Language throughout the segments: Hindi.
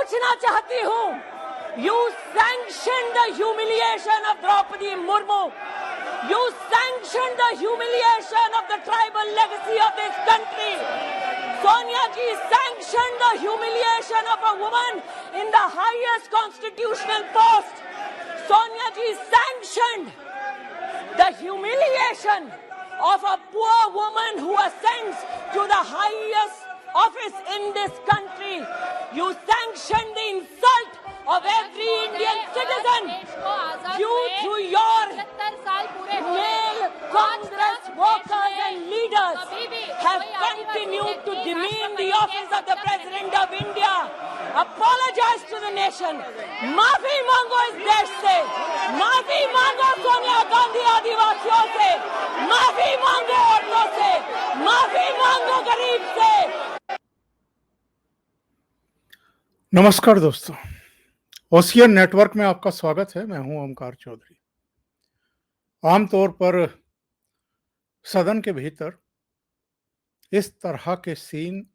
पूछना चाहती हूँ, you sanctioned the humiliation of Draupadi Murmu. You sanctioned the humiliation of the tribal legacy of this country. Sonia ji sanctioned the humiliation of a woman in the highest constitutional post. Sonia ji sanctioned the humiliation of a poor woman who ascends to the highest office in this country. You sanctioned the insult of every Indian citizen. You, through your male Congress workers and leaders, have continued to demean the office of the President of India. Apologize to the nation. माफी मांगो इस देश से. माफी मांगो सोनिया गांधी आदिवासियों से. माफी मांगो औरतों से. माफी मांगो गरीब से. नमस्कार दोस्तों, ओशियन नेटवर्क में आपका स्वागत है। मैं हूं ओमकार चौधरी। आमतौर पर सदन के भीतर इस तरह के सीन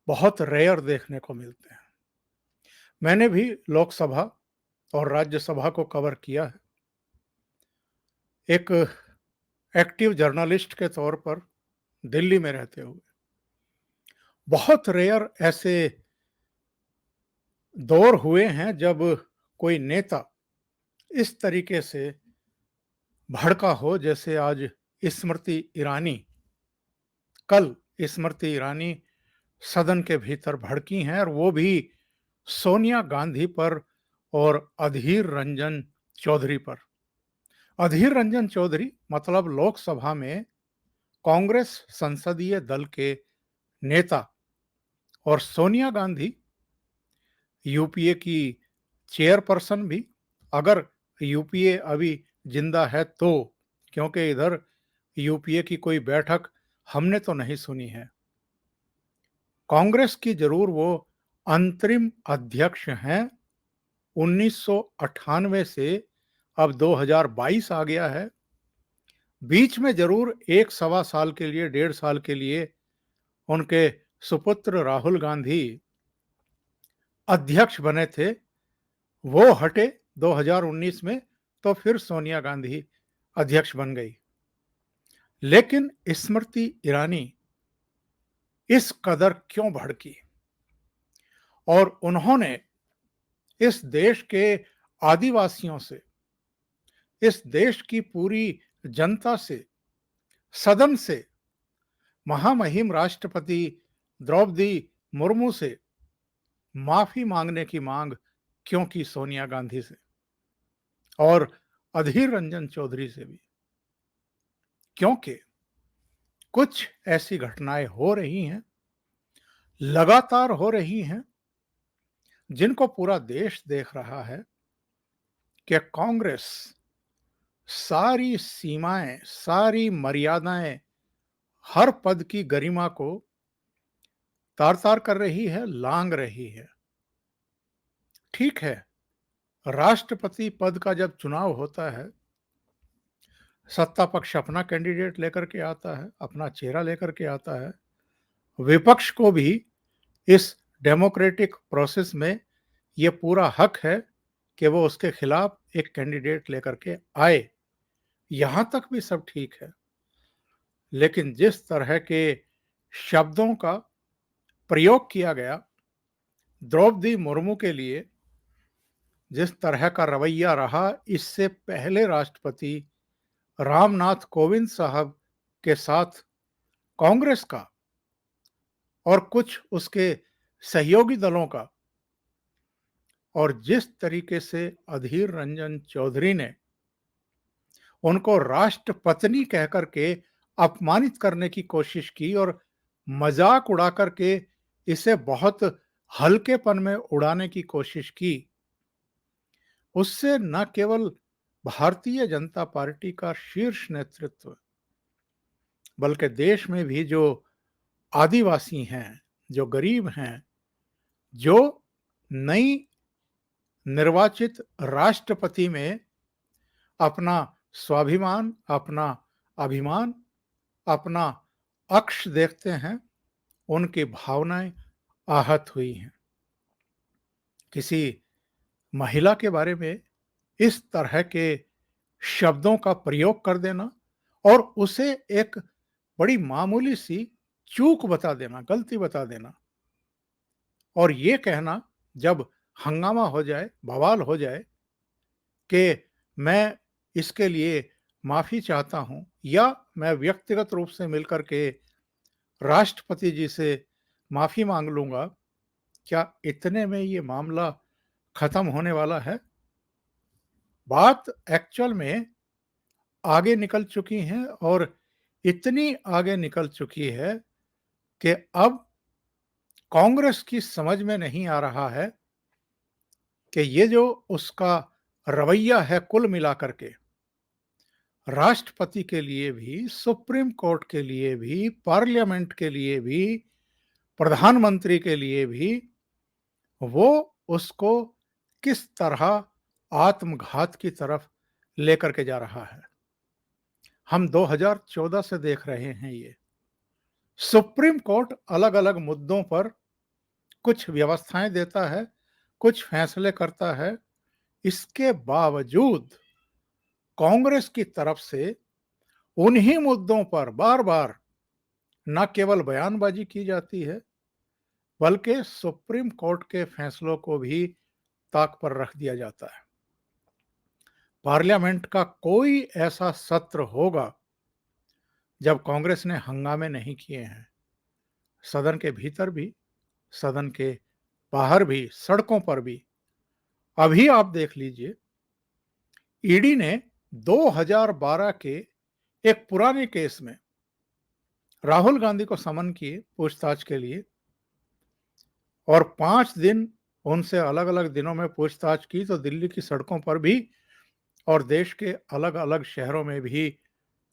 बहुत रेयर देखने को मिलते हैं। मैंने भी लोकसभा और राज्यसभा को कवर किया है। एक एक्टिव जर्नलिस्ट के तौर पर दिल्ली में रहते हुए बहुत रेयर ऐसे दौर हुए हैं जब कोई नेता इस तरीके से भड़का हो, जैसे आज स्मृति ईरानी। कल स्मृति ईरानी सदन के भीतर भड़की हैं, और वो भी सोनिया गांधी पर और अधीर रंजन चौधरी पर। अधीर रंजन चौधरी मतलब लोकसभा में कांग्रेस संसदीय दल के नेता, और सोनिया गांधी यूपीए की चेयरपर्सन भी, अगर यूपीए अभी जिंदा है तो, क्योंकि इधर यूपीए की कोई बैठक हमने तो नहीं सुनी है। कांग्रेस की जरूर वो अंतरिम अध्यक्ष हैं। 1998 से अब 2022 आ गया है। बीच में जरूर 1-1.25 साल के लिए, 1.5 साल के लिए उनके सुपुत्र राहुल गांधी अध्यक्ष बने थे। वो हटे 2019 में, तो फिर सोनिया गांधी अध्यक्ष बन गई। लेकिन स्मृति ईरानी इस कदर क्यों भड़की, और उन्होंने इस देश के आदिवासियों से, इस देश की पूरी जनता से, सदन से, महामहिम राष्ट्रपति द्रौपदी मुर्मू से माफी मांगने की मांग क्यों की सोनिया गांधी से और अधीर रंजन चौधरी से भी? क्योंकि कुछ ऐसी घटनाएं हो रही हैं, लगातार हो रही हैं, जिनको पूरा देश देख रहा है कि कांग्रेस सारी सीमाएं, सारी मर्यादाएं, हर पद की गरिमा को तार-तार कर रही है, लांग रही है। ठीक है, राष्ट्रपति पद का जब चुनाव होता है, सत्ता पक्ष अपना कैंडिडेट लेकर के आता है, अपना चेहरा लेकर के आता है। विपक्ष को भी इस डेमोक्रेटिक प्रोसेस में ये पूरा हक है कि वो उसके खिलाफ एक कैंडिडेट लेकर के आए। यहां तक भी सब ठीक है, लेकिन जिस तरह के शब्दों का प्रयोग किया गया द्रौपदी मुर्मू के लिए, जिस तरह का रवैया रहा इससे पहले राष्ट्रपति रामनाथ कोविंद साहब के साथ कांग्रेस का और कुछ उसके सहयोगी दलों का, और जिस तरीके से अधीर रंजन चौधरी ने उनको राष्ट्रपत्नी कहकर के अपमानित करने की कोशिश की और मजाक उड़ा करके इसे बहुत हल्केपन में उड़ाने की कोशिश की, उससे न केवल भारतीय जनता पार्टी का शीर्ष नेतृत्व, बल्कि देश में भी जो आदिवासी हैं, जो गरीब हैं, जो नई निर्वाचित राष्ट्रपति में अपना स्वाभिमान, अपना अभिमान, अपना अक्ष देखते हैं, उनकी भावनाएं आहत हुई हैं। किसी महिला के बारे में इस तरह के शब्दों का प्रयोग कर देना और उसे एक बड़ी मामूली सी चूक बता देना, गलती बता देना, और ये कहना जब हंगामा हो जाए, बवाल हो जाए कि मैं इसके लिए माफ़ी चाहता हूँ या मैं व्यक्तिगत रूप से मिलकर के राष्ट्रपति जी से माफ़ी माँग लूँगा, क्या इतने में ये मामला खत्म होने वाला है? बात एक्चुअल में आगे निकल चुकी है और इतनी आगे निकल चुकी है कि अब कांग्रेस की समझ में नहीं आ रहा है कि ये जो उसका रवैया है कुल मिलाकर के, राष्ट्रपति के लिए भी, सुप्रीम कोर्ट के लिए भी, पार्लियामेंट के लिए भी, प्रधानमंत्री के लिए भी, वो उसको किस तरह आत्मघात की तरफ लेकर के जा रहा है। हम 2014 से देख रहे हैं ये सुप्रीम कोर्ट अलग अलग मुद्दों पर कुछ व्यवस्थाएं देता है, कुछ फैसले करता है। इसके बावजूद कांग्रेस की तरफ से उन्हीं मुद्दों पर बार बार न केवल बयानबाजी की जाती है बल्कि सुप्रीम कोर्ट के फैसलों को भी ताक पर रख दिया जाता है। पार्लियामेंट का कोई ऐसा सत्र होगा जब कांग्रेस ने हंगामे नहीं किए हैं, सदन के भीतर भी, सदन के बाहर भी, सड़कों पर भी। अभी आप देख लीजिए, ईडी ने 2012 के एक पुराने केस में राहुल गांधी को समन किए पूछताछ के लिए और 5 दिन उनसे अलग अलग दिनों में पूछताछ की तो दिल्ली की सड़कों पर भी और देश के अलग अलग शहरों में भी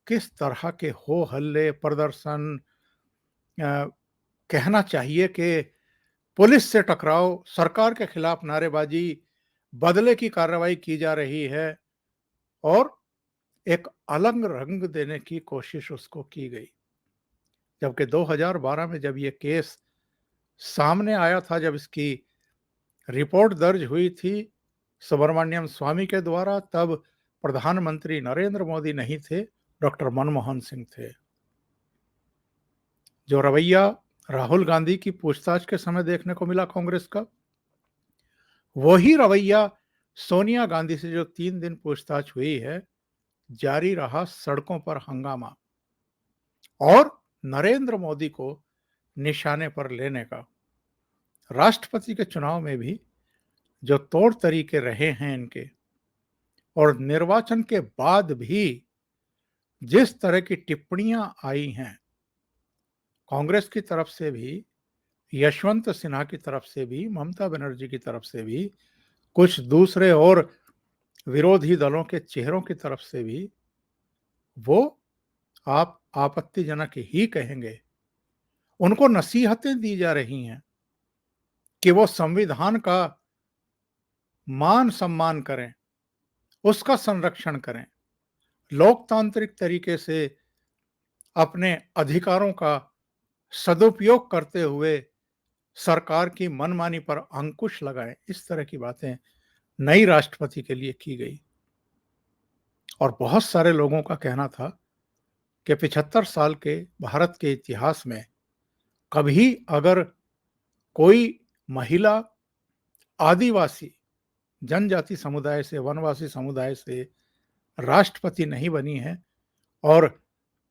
किस तरह के हो हल्ले, प्रदर्शन, कहना चाहिए कि पुलिस से टकराव, सरकार के खिलाफ नारेबाजी, बदले की कार्रवाई की जा रही है और एक अलग रंग देने की कोशिश उसको की गई। जबकि 2012 में जब ये केस सामने आया था, जब इसकी रिपोर्ट दर्ज हुई थी सुब्रमण्यम स्वामी के द्वारा, तब प्रधानमंत्री नरेंद्र मोदी नहीं थे, डॉक्टर मनमोहन सिंह थे। जो रवैया राहुल गांधी की पूछताछ के समय देखने को मिला कांग्रेस का, वही रवैया सोनिया गांधी से जो 3 दिन पूछताछ हुई है, जारी रहा। सड़कों पर हंगामा और नरेंद्र मोदी को निशाने पर लेने का। राष्ट्रपति के चुनाव में भी जो तौर तरीके रहे हैं इनके, और निर्वाचन के बाद भी जिस तरह की टिप्पणियां आई हैं कांग्रेस की तरफ से भी, यशवंत सिन्हा की तरफ से भी, ममता बनर्जी की तरफ से भी, कुछ दूसरे और विरोधी दलों के चेहरों की तरफ से भी, वो आप आपत्तिजनक ही कहेंगे। उनको नसीहतें दी जा रही हैं कि वो संविधान का मान सम्मान करें, उसका संरक्षण करें, लोकतांत्रिक तरीके से अपने अधिकारों का सदुपयोग करते हुए सरकार की मनमानी पर अंकुश लगाएं। इस तरह की बातें नई राष्ट्रपति के लिए की गई। और बहुत सारे लोगों का कहना था कि 75 साल के भारत के इतिहास में कभी अगर कोई महिला आदिवासी जनजाति समुदाय से, वनवासी समुदाय से राष्ट्रपति नहीं बनी है और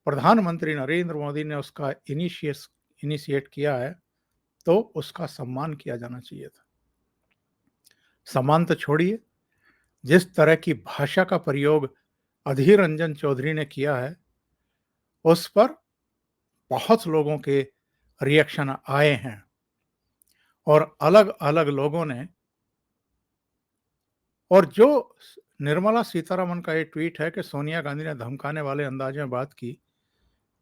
प्रधानमंत्री नरेंद्र मोदी ने उसका इनिशिएट किया है, तो उसका सम्मान किया जाना चाहिए था। सम्मान तो छोड़िए, जिस तरह की भाषा का प्रयोग अधीर रंजन चौधरी ने किया है, उस पर बहुत लोगों के रिएक्शन आए हैं और अलग अलग लोगों ने, और जो निर्मला सीतारमण का ये ट्वीट है कि सोनिया गांधी ने धमकाने वाले अंदाज में बात की,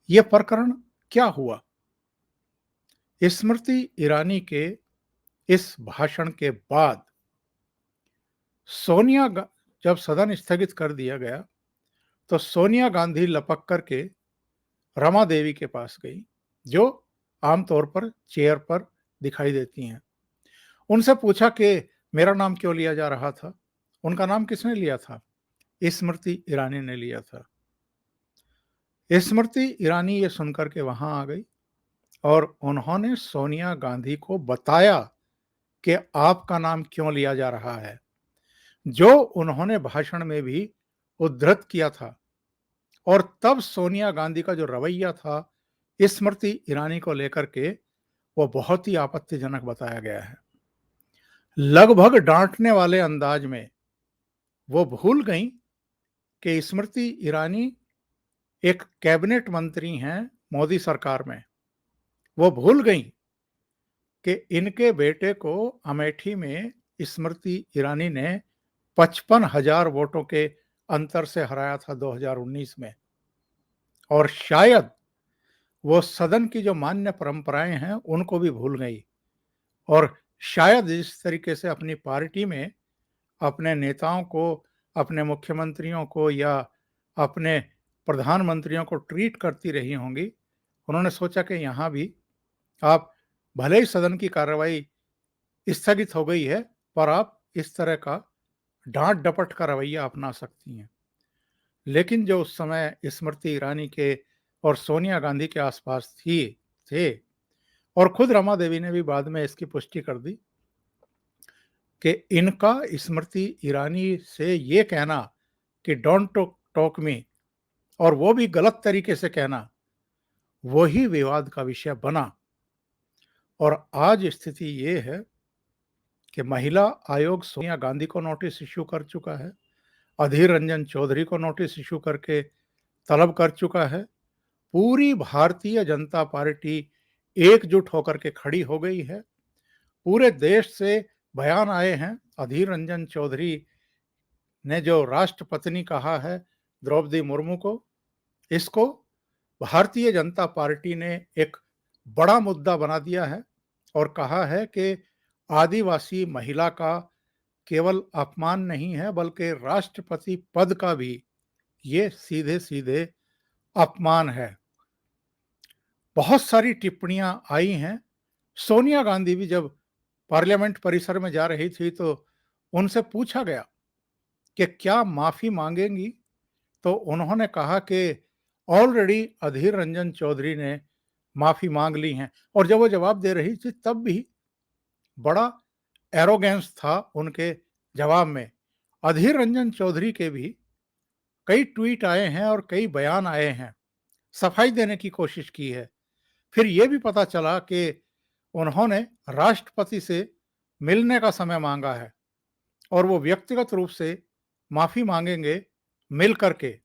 ये प्रकरण क्या हुआ? स्मृति ईरानी के इस भाषण के बाद जब सदन स्थगित कर दिया गया तो सोनिया गांधी लपक करके रमा देवी के पास गई, जो आमतौर पर चेयर पर दिखाई देती हैं। उनसे पूछा कि मेरा नाम क्यों लिया जा रहा था? उनका नाम किसने लिया था? स्मृति ईरानी ने लिया था। स्मृति ईरानी ये सुनकर के वहां आ गई और उन्होंने सोनिया गांधी को बताया कि आपका नाम क्यों लिया जा रहा है, जो उन्होंने भाषण में भी उद्धृत किया था। और तब सोनिया गांधी का जो रवैया था स्मृति ईरानी को लेकर के, वो बहुत ही आपत्तिजनक बताया गया है। लगभग डांटने वाले अंदाज में वो भूल गई कि स्मृति ईरानी एक कैबिनेट मंत्री हैं मोदी सरकार में। वो भूल गई कि इनके बेटे को अमेठी में स्मृति ईरानी ने 55,000 वोटों के अंतर से हराया था 2019 में। और शायद वो सदन की जो मान्य परंपराएं हैं उनको भी भूल गई, और शायद इस तरीके से अपनी पार्टी में अपने नेताओं को, अपने मुख्यमंत्रियों को या अपने प्रधानमंत्रियों को ट्रीट करती रही होंगी। उन्होंने सोचा कि यहाँ भी आप, भले ही सदन की कार्रवाई स्थगित हो गई है, पर आप इस तरह का डांट डपट का रवैया अपना सकती हैं। लेकिन जो उस समय स्मृति ईरानी के और सोनिया गांधी के आसपास थे, और खुद रमा देवी ने भी बाद में इसकी पुष्टि कर दी कि इनका स्मृति ईरानी से ये कहना कि डोंट टॉक मी, और वो भी गलत तरीके से कहना, वही विवाद का विषय बना। और आज स्थिति ये है कि महिला आयोग सोनिया गांधी को नोटिस इश्यू कर चुका है, अधीर रंजन चौधरी को नोटिस इश्यू करके तलब कर चुका है। पूरी भारतीय जनता पार्टी एकजुट होकर के खड़ी हो गई है। पूरे देश से बयान आए हैं। अधीर रंजन चौधरी ने जो राष्ट्रपत्नी कहा है द्रौपदी मुर्मू को, इसको भारतीय जनता पार्टी ने एक बड़ा मुद्दा बना दिया है और कहा है कि आदिवासी महिला का केवल अपमान नहीं है, बल्कि राष्ट्रपति पद का भी ये सीधे सीधे अपमान है। बहुत सारी टिप्पणियां आई हैं। सोनिया गांधी भी जब पार्लियामेंट परिसर में जा रही थी तो उनसे पूछा गया कि क्या माफी मांगेंगी, तो उन्होंने कहा कि ऑलरेडी अधीर रंजन चौधरी ने माफी मांग ली है। और जब वो जवाब दे रही थी तब भी बड़ा एरोगेंस था उनके जवाब में। अधीर रंजन चौधरी के भी कई ट्वीट आए हैं और कई बयान आए हैं, सफाई देने की कोशिश की है। फिर यह भी पता चला कि उन्होंने राष्ट्रपति से मिलने का समय मांगा है और वो व्यक्तिगत रूप से माफी मांगेंगे मिल करके।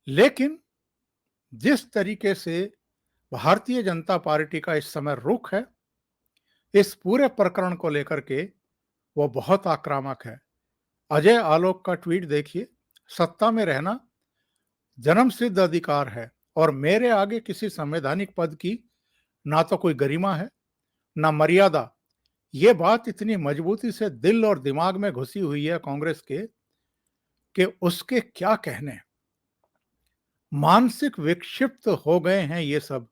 लेकिन जिस तरीके से भारतीय जनता पार्टी का इस समय रुख है इस पूरे प्रकरण को लेकर के, वो बहुत आक्रामक है। अजय आलोक का ट्वीट देखिए, सत्ता में रहना जन्मसिद्ध अधिकार है और मेरे आगे किसी संवैधानिक पद की ना तो कोई गरिमा है ना मर्यादा। ये बात इतनी मजबूती से दिल और दिमाग में घुसी हुई है कांग्रेस के कि उसके क्या कहने। मानसिक विक्षिप्त हो गए हैं ये सब।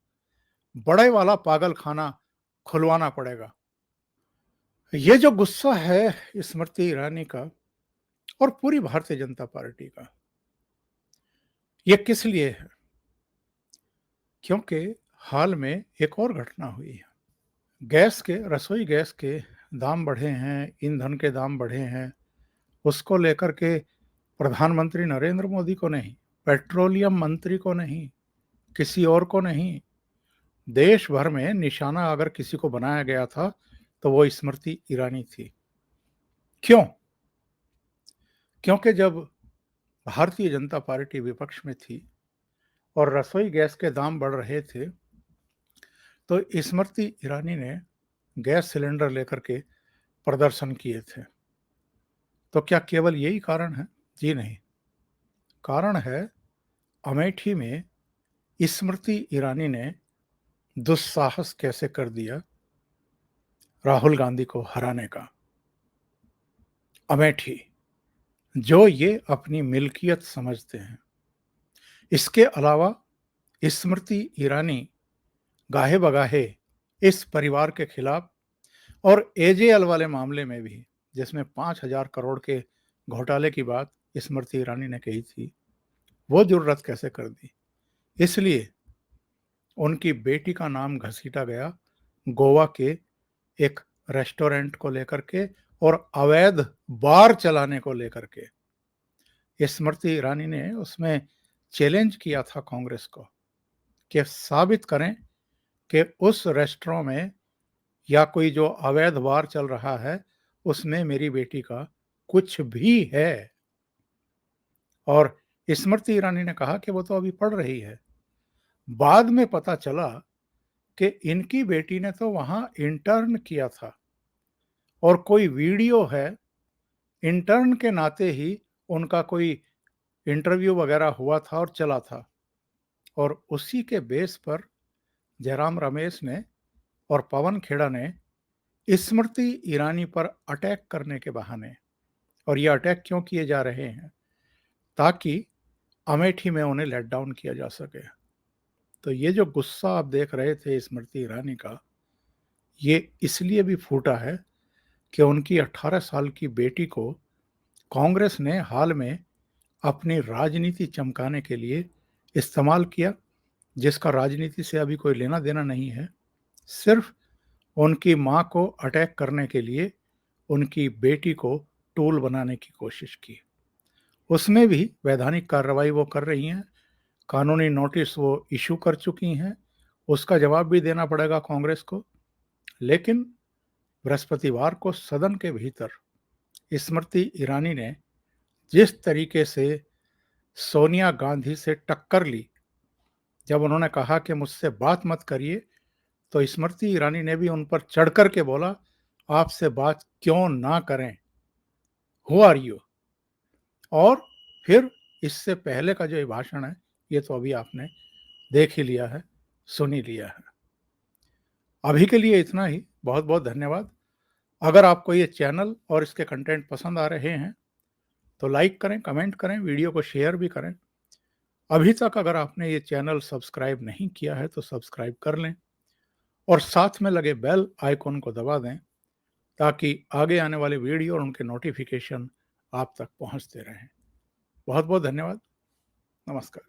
बड़े वाला पागल खाना खुलवाना पड़ेगा। ये जो गुस्सा है स्मृति ईरानी का और पूरी भारतीय जनता पार्टी का, ये किस लिए है? क्योंकि हाल में एक और घटना हुई है। रसोई गैस के दाम बढ़े हैं, ईंधन के दाम बढ़े हैं। उसको लेकर के प्रधानमंत्री नरेंद्र मोदी को नहीं, पेट्रोलियम मंत्री को नहीं, किसी और को नहीं, देश भर में निशाना अगर किसी को बनाया गया था तो वो स्मृति ईरानी थी। क्यों? क्योंकि जब भारतीय जनता पार्टी विपक्ष में थी और रसोई गैस के दाम बढ़ रहे थे तो स्मृति ईरानी ने गैस सिलेंडर लेकर के प्रदर्शन किए थे। तो क्या केवल यही कारण है? जी नहीं। कारण है अमेठी में स्मृति ईरानी ने दुस्साहस कैसे कर दिया राहुल गांधी को हराने का। अमेठी, जो ये अपनी मिल्कियत समझते हैं। इसके अलावा स्मृति ईरानी गाहे बगाहे इस परिवार के खिलाफ और एजेएल वाले मामले में भी जिसमें 5,000 करोड़ के घोटाले की बात स्मृति ईरानी ने कही थी, वो जुर्रत कैसे कर दी। इसलिए उनकी बेटी का नाम घसीटा गया गोवा के एक रेस्टोरेंट को लेकर के और अवैध बार चलाने को लेकर के। स्मृति ईरानी ने उसमें चैलेंज किया था कांग्रेस को कि साबित करें कि उस रेस्टोरेंट में या कोई जो अवैध बार चल रहा है उसमें मेरी बेटी का कुछ भी है। और स्मृति ईरानी ने कहा कि वो तो अभी पढ़ रही है। बाद में पता चला कि इनकी बेटी ने तो वहां इंटर्न किया था और कोई वीडियो है, इंटर्न के नाते ही उनका कोई इंटरव्यू वगैरह हुआ था और चला था। और उसी के बेस पर जयराम रमेश ने और पवन खेड़ा ने स्मृति ईरानी पर अटैक करने के बहाने, और ये अटैक क्यों किए जा रहे हैं, ताकि अमेठी में उन्हें लेट डाउन किया जा सके। तो ये जो गुस्सा आप देख रहे थे स्मृति ईरानी का, ये इसलिए भी फूटा है कि उनकी 18 साल की बेटी को कांग्रेस ने हाल में अपनी राजनीति चमकाने के लिए इस्तेमाल किया, जिसका राजनीति से अभी कोई लेना देना नहीं है। सिर्फ उनकी मां को अटैक करने के लिए उनकी बेटी को टूल बनाने की कोशिश की। उसमें भी वैधानिक कार्रवाई वो कर रही हैं, कानूनी नोटिस वो इशू कर चुकी हैं, उसका जवाब भी देना पड़ेगा कांग्रेस को। लेकिन बृहस्पतिवार को सदन के भीतर स्मृति ईरानी ने जिस तरीके से सोनिया गांधी से टक्कर ली, जब उन्होंने कहा कि मुझसे बात मत करिए, तो स्मृति ईरानी ने भी उन पर चढ़ कर के बोला, आपसे बात क्यों ना करें, हु आर यू। और फिर इससे पहले का जो ये भाषण है, ये तो अभी आपने देख ही लिया है, सुन ही लिया है। अभी के लिए इतना ही। बहुत बहुत धन्यवाद। अगर आपको ये चैनल और इसके कंटेंट पसंद आ रहे हैं तो लाइक करें, कमेंट करें, वीडियो को शेयर भी करें। अभी तक अगर आपने ये चैनल सब्सक्राइब नहीं किया है तो सब्सक्राइब कर लें और साथ में लगे बेल आइकॉन को दबा दें, ताकि आगे आने वाले वीडियो और उनके नोटिफिकेशन आप तक पहुंचते रहें। बहुत बहुत धन्यवाद। नमस्कार।